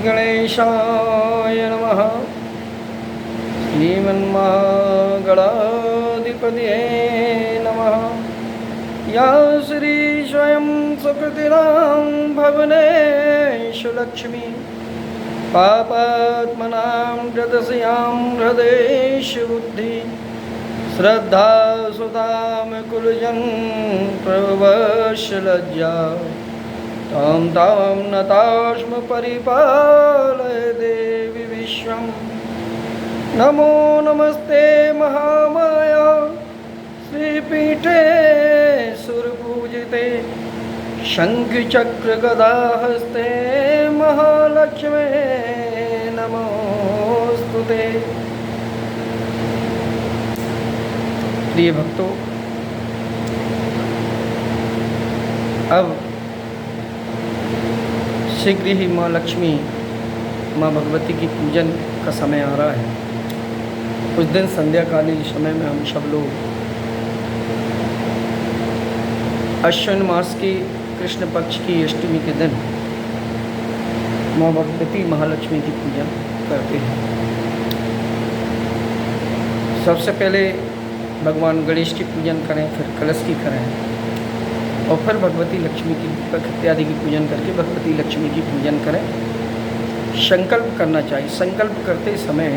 श्रीगणेशाय नमः। श्रीमन्महागणाधिपतये नमः। या श्री स्वयं सुकृतिनां भवनेषु लक्ष्मी पापात्मनां हृदस्यां हृदयेषु बुद्धि श्रद्धा सुतां कुलजं प्रवशलज्जा तां तां नतास्म परिपालय देवी विश्वं। नमो नमस्ते महामाया श्रीपीठे सुरपूजिते शंखचक्रगदाहस्ते महालक्ष्मे नमोस्तुते। प्रिय भक्तों, अब शीघ्र ही माँ लक्ष्मी माँ भगवती की पूजन का समय आ रहा है। उस दिन संध्याकालीन समय में हम सब लोग अश्विन मास की कृष्ण पक्ष की अष्टमी के दिन माँ भगवती महालक्ष्मी की पूजा करते हैं। सबसे पहले भगवान गणेश की पूजन करें, फिर कलश की करें और फिर भगवती लक्ष्मी की दीपक इत्यादि की पूजन करके भगवती लक्ष्मी की पूजन करें। संकल्प करना चाहिए। संकल्प करते समय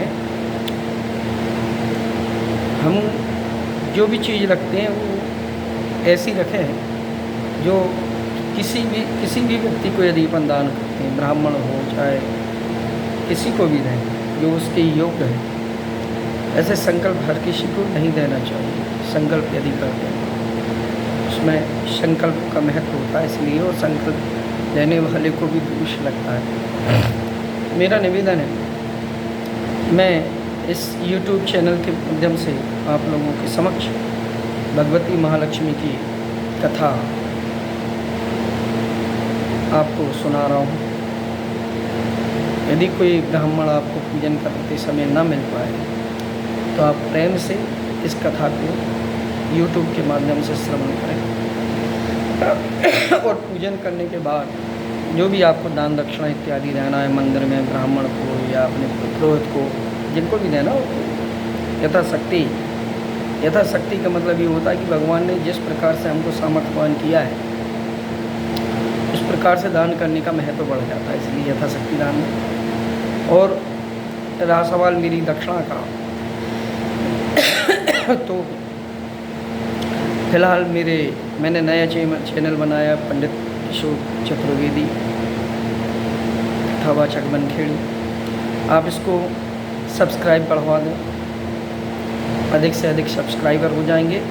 हम जो भी चीज़ रखते हैं वो ऐसी रखें जो किसी भी व्यक्ति को यदि अपन दान करते हैं, ब्राह्मण हो चाहे किसी को भी दें जो उसके योग्य है, ऐसे संकल्प हर किसी को नहीं देना चाहिए। संकल्प यदि करते हैं उसमें संकल्प का महत्व होता है, इसलिए और संकल्प लेने वाले को भी दोष लगता है। मेरा निवेदन है, मैं इस YouTube चैनल के माध्यम से आप लोगों के समक्ष भगवती महालक्ष्मी की कथा आपको सुना रहा हूँ। यदि कोई ब्राह्मण आपको पूजन करते समय न मिल पाए तो आप प्रेम से इस कथा को YouTube के माध्यम से श्रवण करें और पूजन करने के बाद जो भी आपको दान दक्षिणा इत्यादि देना है मंदिर में, ब्राह्मण को या अपने पुरोहित को, जिनको भी देना हो, यथाशक्ति का मतलब ये होता है कि भगवान ने जिस प्रकार से हमको सामर्थ्यवान किया है उस प्रकार से दान करने का महत्व बढ़ जाता है, इसलिए यथाशक्ति दान है। और रहा सवाल मेरी दक्षिणा का, तो फिलहाल मैंने नया चैनल बनाया पंडित किशोर चतुर्वेदी कथावाचक बनखेड़ी। आप इसको सब्सक्राइब बढ़वा दें, अधिक से अधिक सब्सक्राइबर हो जाएंगे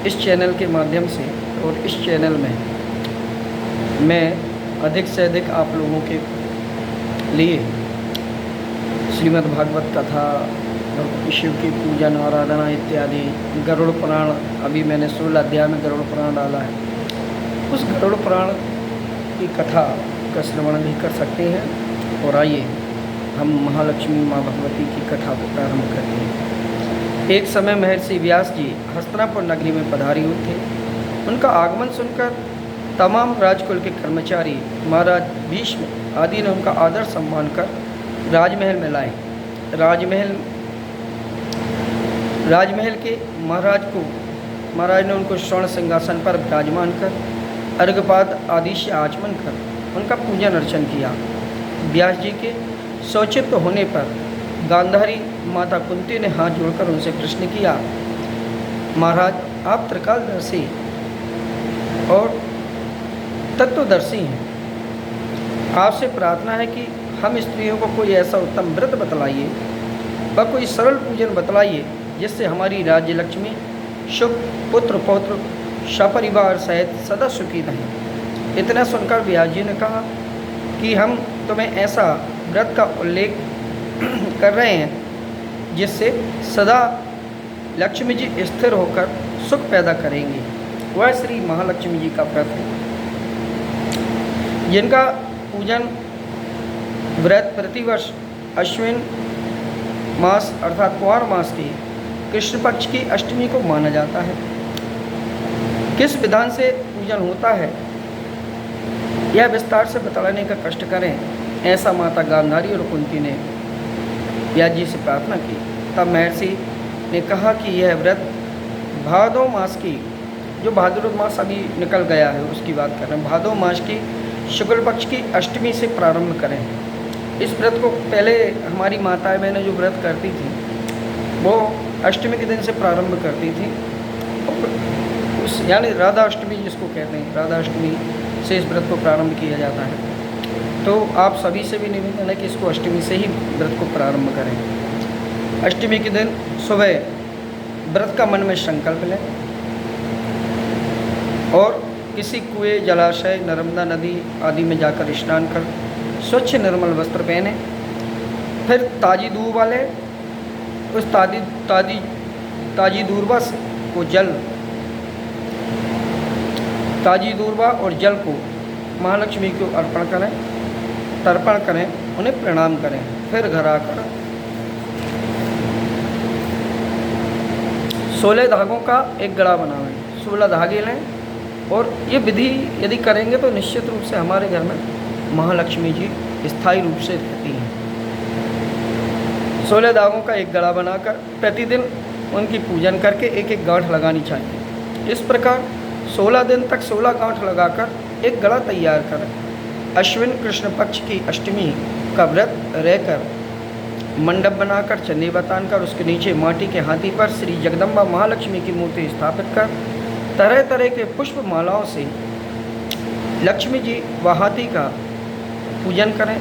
इस चैनल के माध्यम से। और इस चैनल में मैं अधिक से अधिक आप लोगों के लिए श्रीमद् भागवत कथा, शिव की पूजन आराधना इत्यादि, गरुड़ पुराण, अभी मैंने 16 अध्याय में गरुड़ पुराण डाला है, उस गरुड़ पुराण की कथा का श्रवण भी कर सकते हैं। और आइए हम महालक्ष्मी माँ भगवती की कथा को प्रारंभ करते हैं। एक समय महर्षि व्यास जी हस्तिनापुर नगरी में पधारी हुए थे। उनका आगमन सुनकर तमाम राजकुल के कर्मचारी, महाराज भीष्म आदि ने उनका आदर सम्मान कर राजमहल में लाए। राजमहल के महाराज ने उनको स्वर्ण सिंहासन पर विराजमान कर अर्घपाद आदि से आचमन कर उनका पूजन अर्चन किया। व्यास जी के शौचित होने पर गांधारी माता कुंती ने हाथ जोड़कर उनसे प्रश्न किया, महाराज आप त्रिकालदर्शी और तत्वदर्शी हैं, आपसे प्रार्थना है कि हम स्त्रियों को कोई ऐसा उत्तम व्रत बतलाइए व कोई सरल पूजन बतलाइए जिससे हमारी राज्य लक्ष्मी शुभ पुत्र पौत्र सपरिवार सहित सदा सुखी रहें। इतना सुनकर व्यास जी ने कहा कि हम तुम्हें ऐसा व्रत का उल्लेख कर रहे हैं जिससे सदा लक्ष्मी जी स्थिर होकर सुख पैदा करेंगी। वह श्री महालक्ष्मी जी का व्रत है जिनका पूजन व्रत प्रतिवर्ष अश्विन मास अर्थात कुंवर मास की कृष्ण पक्ष की अष्टमी को माना जाता है। किस विधान से पूजन होता है यह विस्तार से बतलाने का कष्ट करें, ऐसा माता गांधारी और कुंती ने व्यास जी से प्रार्थना की। तब महर्षि ने कहा कि यह व्रत भादो मास की, जो भाद्रपद मास अभी निकल गया है उसकी बात कर रहे हैं, भादो मास की शुक्ल पक्ष की अष्टमी से प्रारंभ करें। इस व्रत को पहले हमारी माताएं बहनें जो व्रत करती थी वो अष्टमी के दिन से प्रारंभ करती थी। उस यानी राधा अष्टमी जिसको कहते हैं, राधा अष्टमी से इस व्रत को प्रारंभ किया जाता है। तो आप सभी से भी निवेदन है कि इसको अष्टमी से ही व्रत को प्रारंभ करें। अष्टमी के दिन सुबह व्रत का मन में संकल्प लें और किसी कुएं, जलाशय, नर्मदा नदी आदि में जाकर स्नान कर स्वच्छ निर्मल वस्त्र पहने, फिर ताजी दूब वाले उस ताजी दूर्वा को जल, ताजी दूर्वा और जल को महालक्ष्मी को अर्पण करें, तर्पण करें, उन्हें प्रणाम करें। फिर घर आकर 16 धागों का एक गड़ा बनाएं, 16 धागे लें और ये विधि यदि करेंगे तो निश्चित रूप से हमारे घर में महालक्ष्मी जी स्थायी रूप से रहती हैं। 16 धागों का एक गड़ा बनाकर प्रतिदिन उनकी पूजन करके एक एक गांठ लगानी चाहिए। इस प्रकार 16 दिन तक 16 गांठ लगाकर एक गड़ा तैयार करें। अश्विन कृष्ण पक्ष की अष्टमी का व्रत रहकर मंडप बनाकर चंदी बतान कर उसके नीचे माटी के हाथी पर श्री जगदम्बा महालक्ष्मी की मूर्ति स्थापित कर तरह तरह के पुष्प मालाओं से लक्ष्मी जी व हाथी का पूजन करें।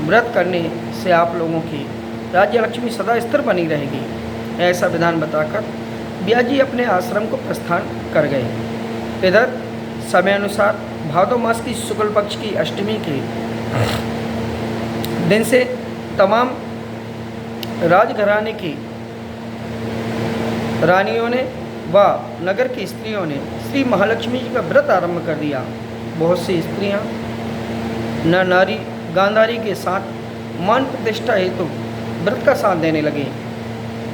व्रत करने से आप लोगों की राज्य लक्ष्मी सदा स्थिर बनी रहेगी, ऐसा विधान बताकर व्यास जी अपने आश्रम को प्रस्थान कर गए। इधर समय अनुसार भादो मास की शुक्ल पक्ष की अष्टमी के दिन से तमाम राजघराने की रानियों ने व नगर की स्त्रियों ने श्री महालक्ष्मी जी का व्रत आरंभ कर दिया। बहुत सी स्त्रियां न नारी गांधारी के साथ मान प्रतिष्ठा हेतु व्रत का साथ देने लगी।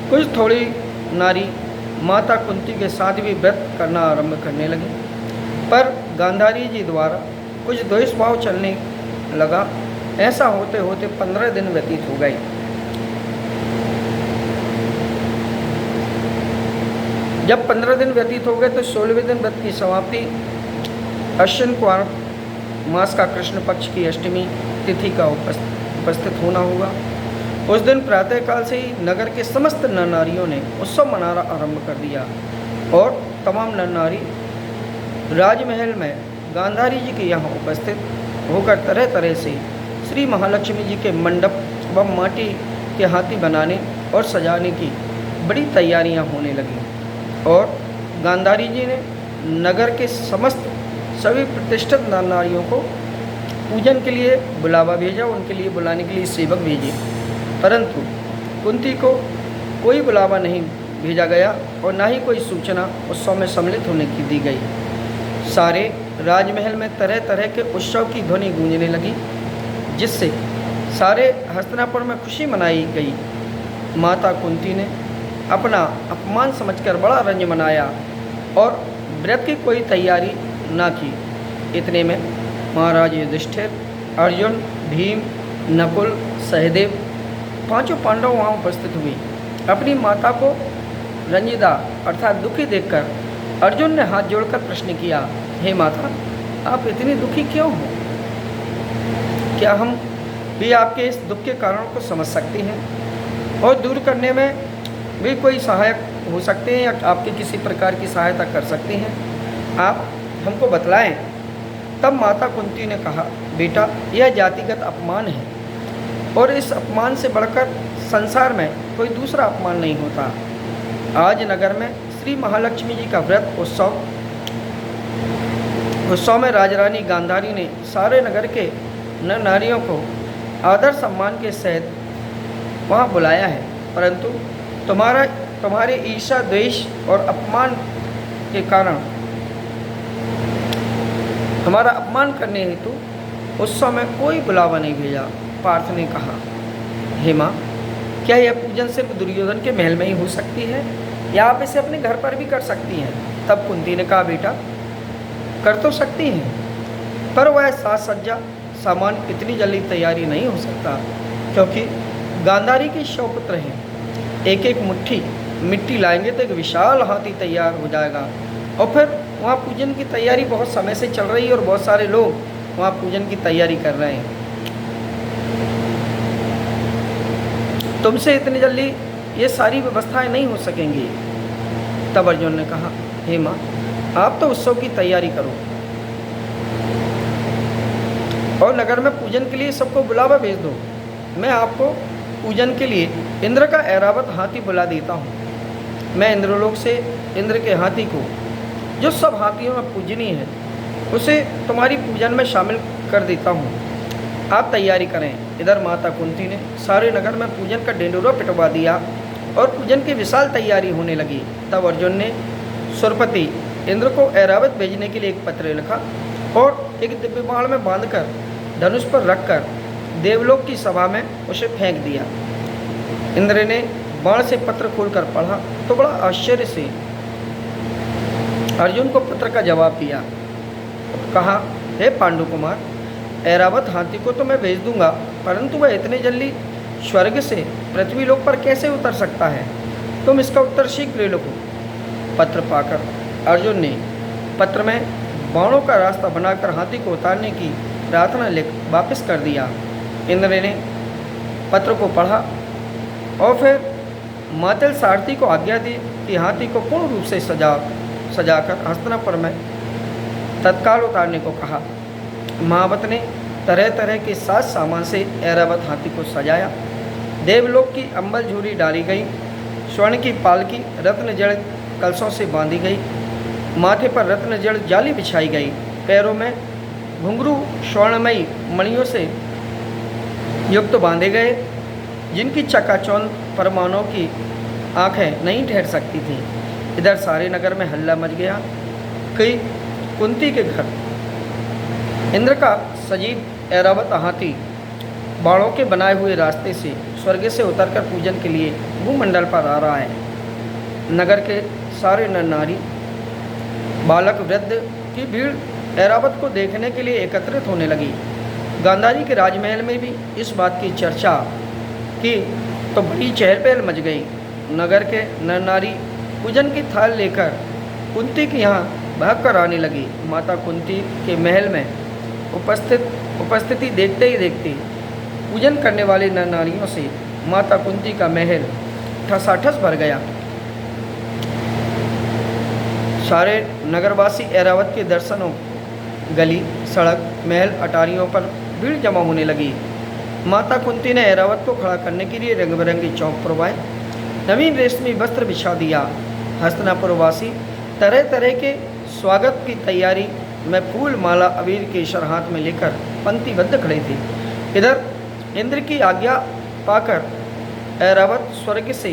कुछ थोड़ी नारी माता कुंती के साथ भी व्रत करना आरंभ करने लगी, पर गांधारी जी द्वारा कुछ द्वेष भाव चलने लगा। ऐसा होते होते 15 दिन व्यतीत हो गए। जब 15 दिन व्यतीत हो गए तो 16वें दिन व्रत की समाप्ति अश्विन कुमार मास का कृष्ण पक्ष की अष्टमी तिथि का उपस्थित होना होगा। उस दिन प्रातःकाल से ही नगर के समस्त नर नारियों ने उत्सव मनाना आरंभ कर दिया और तमाम नर नारी राजमहल में गांधारी जी के यहाँ उपस्थित होकर तरह तरह से श्री महालक्ष्मी जी के मंडप व माटी के हाथी बनाने और सजाने की बड़ी तैयारियां होने लगीं और गांधारी जी ने नगर के समस्त सभी प्रतिष्ठित नर नारियों को पूजन के लिए बुलावा भेजा, उनके लिए बुलाने के लिए सेवक भेजे, परंतु कुंती को कोई बुलावा नहीं भेजा गया और न ही कोई सूचना उत्सव में सम्मिलित होने की दी गई। सारे राजमहल में तरह तरह के उत्सव की ध्वनि गूंजने लगी, जिससे सारे हस्तिनापुर में खुशी मनाई गई। माता कुंती ने अपना अपमान समझकर बड़ा रंज मनाया और व्रत की कोई तैयारी ना की। इतने में महाराज युधिष्ठिर, अर्जुन, भीम, नकुल, सहदेव पांचों पांडव वहाँ उपस्थित हुए। अपनी माता को रंजिदा अर्थात दुखी देखकर अर्जुन ने हाथ जोड़कर प्रश्न किया, हे माता, आप इतनी दुखी क्यों हो? क्या हम भी आपके इस दुख के कारण को समझ सकते हैं और दूर करने में भी कोई सहायक हो सकते हैं या आपके किसी प्रकार की सहायता कर सकते हैं? आप हमको बतलाएं। तब माता कुंती ने कहा, बेटा, यह जातिगत अपमान है और इस अपमान से बढ़कर संसार में कोई दूसरा अपमान नहीं होता। आज नगर में श्री महालक्ष्मी जी का व्रत उत्सव में राजरानी गांधारी ने सारे नगर के नर नारियों को आदर सम्मान के सहित वहाँ बुलाया है, परंतु तुम्हारे ईर्ष्या, द्वेष और अपमान के कारण हमारा अपमान करने हेतु उत्सव में कोई बुलावा नहीं भेजा। पार्थ ने कहा, हे माँ, क्या यह पूजन सिर्फ दुर्योधन के महल में ही हो सकती है या आप इसे अपने घर पर भी कर सकती हैं? तब कुंती ने कहा, बेटा, कर तो सकती हैं, पर वह साज सज्जा सामान इतनी जल्दी तैयारी नहीं हो सकता, क्योंकि गांधारी के 100 पुत्र हैं। एक एक मुट्ठी मिट्टी लाएंगे तो एक विशाल हाथी तैयार हो जाएगा। और फिर वहाँ पूजन की तैयारी बहुत समय से चल रही है और बहुत सारे लोग वहाँ पूजन की तैयारी कर रहे हैं। तुमसे इतनी जल्दी ये सारी व्यवस्थाएं नहीं हो सकेंगी। तब अर्जुन ने कहा, हे माँ, आप तो उत्सव की तैयारी करो और नगर में पूजन के लिए सबको बुलावा भेज दो। मैं आपको पूजन के लिए इंद्र का ऐरावत हाथी बुला देता हूँ। मैं इंद्रलोक से इंद्र के हाथी को, जो सब हाथियों में पूजनीय है, उसे तुम्हारी पूजन में शामिल कर देता हूँ। आप तैयारी करें। इधर माता कुंती ने सारे नगर में पूजन का ढिंढोरा पिटवा दिया और पूजन की विशाल तैयारी होने लगी। तब अर्जुन ने सुरपति इंद्र को ऐरावत भेजने के लिए एक पत्र लिखा और एक दिव्य बाण में बांधकर धनुष पर रखकर देवलोक की सभा में उसे फेंक दिया। इंद्र ने बाण से पत्र खोलकर पढ़ा तो बड़ा आश्चर्य से अर्जुन को पत्र का जवाब दिया। कहा, हे पांडु कुमार, ऐरावत हाथी को तो मैं भेज दूंगा, परंतु वह इतने जल्दी स्वर्ग से पृथ्वी लोक पर कैसे उतर सकता है? तुम इसका उत्तर शीघ्र लिखो। पत्र पाकर अर्जुन ने पत्र में बाणों का रास्ता बनाकर हाथी को उतारने की प्रार्थना लिख वापस कर दिया। इंद्र ने पत्र को पढ़ा और फिर मातल सारथी को आज्ञा दी कि हाथी को पूर्ण रूप से सजाकर हस्तिनापुर में तत्काल उतारने को कहा। महावत ने तरह तरह के साज सामान से ऐरावत हाथी को सजाया। देवलोक की अंबल झूरी डाली गई, स्वर्ण की पालकी रत्न जड़ कलशों से बांधी गई, माथे पर रत्न जड़ जाली बिछाई गई, पैरों में घुंघरू स्वर्णमयी मणियों से युक्त बांधे गए, जिनकी चकाचौंध परमाणुओं की आंखें नहीं ठहर सकती थीं। इधर सारे नगर में हल्ला मच गया कि कुंती के घर इंद्र का सजीव ऐरावत हाथी बाणों के बनाए हुए रास्ते से स्वर्ग से उतरकर पूजन के लिए भूमंडल पर आ रहा है। नगर के सारे नर नारी, बालक, वृद्ध की भीड़ ऐरावत को देखने के लिए एकत्रित होने लगी। गांधारी के राजमहल में भी इस बात की चर्चा की तो बड़ी चहल पहल मच गई। नगर के नर नारी पूजन की थाल लेकर कुंती के यहाँ भाग कर आने लगी। माता कुंती के महल में उपस्थिति देखते ही देखते पूजन करने वाले नर नारियों से माता कुंती का महल ठसाठस भर गया। सारे नगरवासी ऐरावत के दर्शनों गली, सड़क, महल, अटारियों पर भीड़ जमा होने लगी। माता कुंती ने ऐरावत को खड़ा करने के लिए रंग बिरंगे चौक पुरवाए, नवीन रेशमी वस्त्र बिछा दिया। हस्तिनापुर वासी तरह तरह के स्वागत की तैयारी में फूल, माला, अबीर, केसर हाथ में लेकर पंक्तिबद्ध खड़े थे। इधर इंद्र की आज्ञा पाकर ऐरावत स्वर्ग से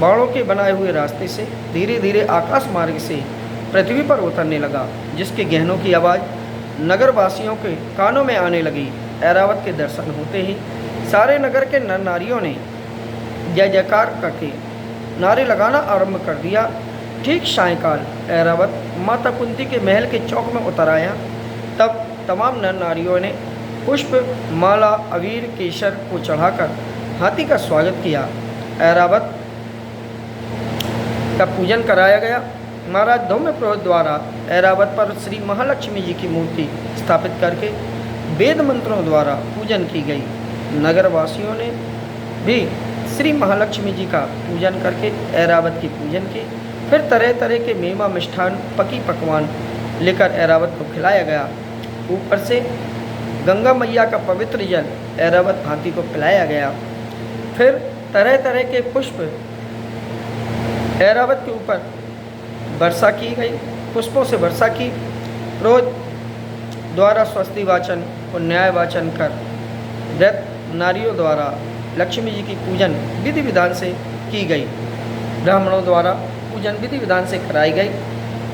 बाणों के बनाए हुए रास्ते से धीरे धीरे आकाश मार्ग से पृथ्वी पर उतरने लगा, जिसके गहनों की आवाज़ नगरवासियों के कानों में आने लगी। ऐरावत के दर्शन होते ही सारे नगर के नर नारियों ने जय जयकार करके नारे लगाना आरंभ कर दिया। ठीक सायंकाल ऐरावत माता कुंती के महल के चौक में उतर आया। तब तमाम नर नारियों ने पुष्प, माला, अबीर, केसर को चढ़ाकर हाथी का स्वागत किया। ऐरावत का पूजन कराया गया। महाराज धौम्यपुरोहित द्वारा ऐरावत पर श्री महालक्ष्मी जी की मूर्ति स्थापित करके वेद मंत्रों द्वारा पूजन की गई। नगरवासियों ने भी श्री महालक्ष्मी जी का पूजन करके ऐरावत की पूजन की। फिर तरह तरह के मेवा, मिष्ठान, पकी पकवान लेकर ऐरावत को खिलाया गया। ऊपर से गंगा मैया का पवित्र जल ऐरावत हाथी को पिलाया गया। फिर तरह तरह के पुष्प ऐरावत के ऊपर वर्षा की गई, पुष्पों से वर्षा की। रोज द्वारा स्वस्ति वाचन और न्याय वाचन कर व्रत नारियों द्वारा लक्ष्मी जी की पूजन विधि विधान से की गई। ब्राह्मणों द्वारा पूजन विधि विधान से कराई गई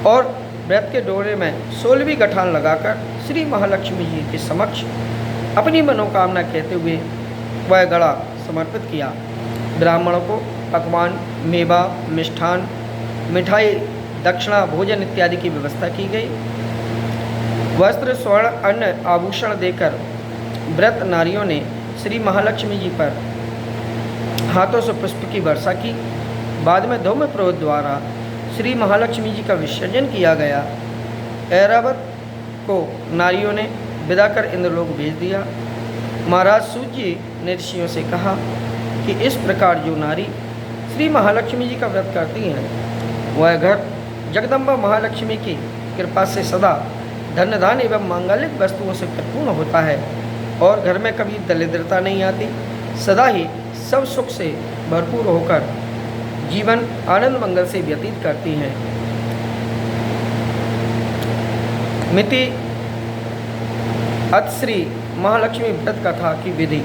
और व्रत के डोरे में 16वीं गठान लगाकर श्री महालक्ष्मी जी के समक्ष अपनी मनोकामना कहते हुए वह गड़ा समर्पित किया। ब्राह्मणों को पकवान, मेवा, मिष्ठान, मिठाई, दक्षिणा, भोजन इत्यादि की व्यवस्था की गई। वस्त्र स्वर्ण अन्न आभूषण देकर व्रत नारियों ने श्री महालक्ष्मी जी पर हाथों से पुष्प की वर्षा की। बाद में धूम पुरोहित द्वारा श्री महालक्ष्मी जी का विसर्जन किया गया। ऐरावत को नारियों ने विदा कर इंद्रलोक भेज दिया। महाराज सूत जी ने ऋषियों से कहा कि इस प्रकार जो नारी श्री महालक्ष्मी जी का व्रत करती हैं वह घर जगदम्बा महालक्ष्मी की कृपा से सदा धन धान एवं मांगलिक वस्तुओं से परिपूर्ण होता है और घर में कभी दरिद्रता नहीं आती। सदा ही सब सुख से भरपूर होकर जीवन आनंद मंगल से व्यतीत करती हैं। मिति अत श्री महालक्ष्मी व्रत कथा की विधि,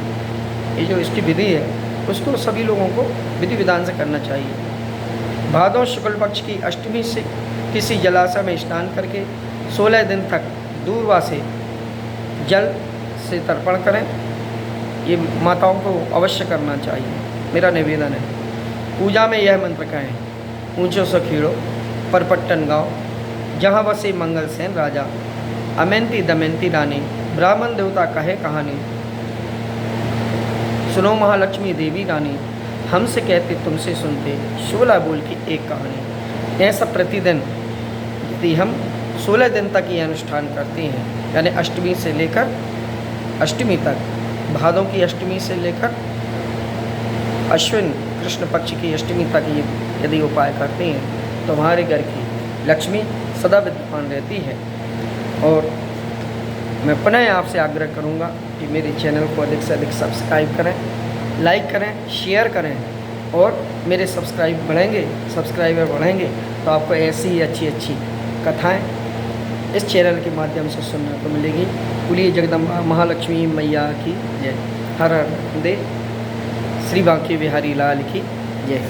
ये जो इसकी विधि है उसको सभी लोगों को विधि विधान से करना चाहिए। भादों शुक्ल पक्ष की अष्टमी से किसी जलाशय में स्नान करके 16 दिन तक दूरवा से जल से तर्पण करें। ये माताओं को अवश्य करना चाहिए, मेरा निवेदन है। पूजा में यह मंत्र कहें, ऊंचो सो खीड़ो परपट्टन गाँव, जहाँ बसे मंगल सेन राजा, अमेंती दमयंती रानी, ब्राह्मण देवता कहे कहानी, सुनो महालक्ष्मी देवी रानी, हमसे कहते तुमसे सुनते, 16 बोल की एक कहानी। ऐसा प्रतिदिन यदि हम 16 दिन तक ये अनुष्ठान करते हैं, यानी अष्टमी से लेकर अष्टमी तक, भादों की अष्टमी से लेकर अश्विन कृष्ण पक्ष की अष्टमी तक ये यदि उपाय करते हैं तो हमारे घर की लक्ष्मी सदा विद्यमान रहती है। और मैं पुनः आपसे आग्रह करूंगा कि मेरे चैनल को अधिक से अधिक सब्सक्राइब करें, लाइक करें, शेयर करें और मेरे सब्सक्राइबर बढ़ेंगे तो आपको ऐसी ही अच्छी अच्छी कथाएं इस चैनल के माध्यम से सुनने को मिलेगी। बोलिए जगदम्बा महालक्ष्मी मैया की जय। हर हर दे श्री बांके बिहारी लाल की जय।